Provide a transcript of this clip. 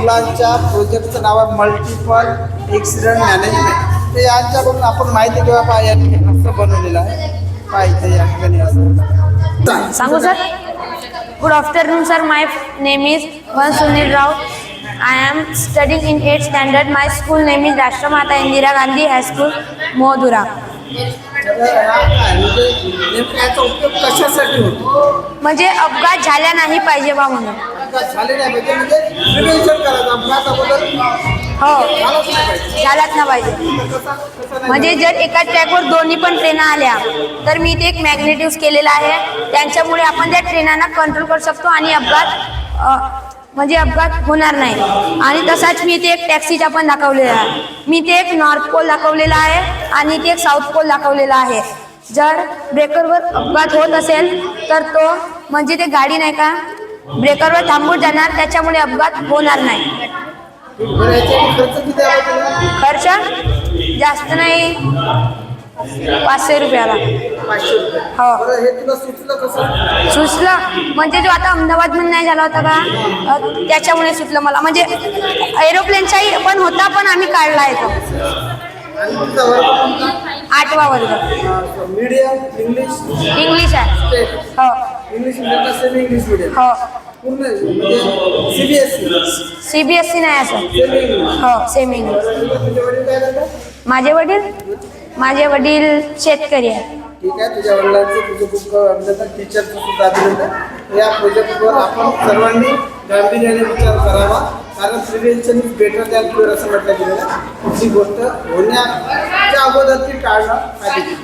मुलांच्या प्रोजेक्टचं नाव आहे मल्टिपल ॲक्सिडेंट मॅनेजमेंट. ते यांच्याकडून आपण माहिती घेऊया पहा यांनी असं बनवलेलं आहे. पहा इथे या ठिकाणी असं सांगू sir. Good afternoon sir. My name is one Sunil Raut. I am studying in 8th standard. My school name is Rashtramaata Indira Gandhi High School, Modhura. नेमका उपयोग कशासाठी होतो? म्हणजे अपघात झाला नाही पाहिजे बा म्हणून. झाले नाही पाहिजे म्हणजे प्रिव्हेन्शन करायचं. अपघात अगोदर हो, झालाच ना पाहिजे. म्हणजे जर एका ट्रॅकवर दोन्ही पण ट्रेना आल्या तर मी इथे एक मॅग्नेट यूज केलेला आहे. त्यांच्यामुळे आपण त्या ट्रेनांना कंट्रोल करू शकतो आणि अपघात होणार नाही. आणि तसाच मी इथे एक टॅक्सीचा पण दाखवलेला आहे. मी इथे एक नॉर्थ पोल दाखवलेला आहे आणि इथे एक साऊथ पोल दाखवलेला आहे. जर ब्रेकरवर अपघात होत असेल तर तो म्हणजे ते गाडी नाही का ब्रेकरवर थांबून जाणार, त्याच्यामुळे अपघात होणार नाही. खर्च जास्त नाही, 500 रुपयाला. 500 रुपये. हो. हे तुला सुचलं कसं? सुचलं म्हणजे जो आता अहमदाबादमध्ये नाही झाला होता का, त्याच्यामुळे सुचलं मला. म्हणजे एरोप्लेनचाही पण होता, पण आम्ही काढला आहे तो. आणि तुमचा वर्ग कोणता? 8वा वर्ग. मीडियम इंग्लिश इंग्लिश आहे. हो इंग्लिश मीडियम का सेमी इंग्लिश मीडियम? हो. पूर्ण म्हणजे सीबीएसई? CBSE नाही असं. Semi English. हो, सेमी इंग्लिश. तुझे वडील काय करतात? माझे वडील शेतकरी आहे. ठीक आहे. तुझ्या वडिलांचं तुझं खूप अभिनंदन. टीचरचं सुद्धा अभिनंदन. या प्रोजेक्टवर आपण सर्वांनी गांभीर्याने विचार करावा, कारण prevention is better than cure असं म्हटलं गेलेलं. ही गोष्ट होण्याच्या अगोदर ती टाळणं पाहिजे.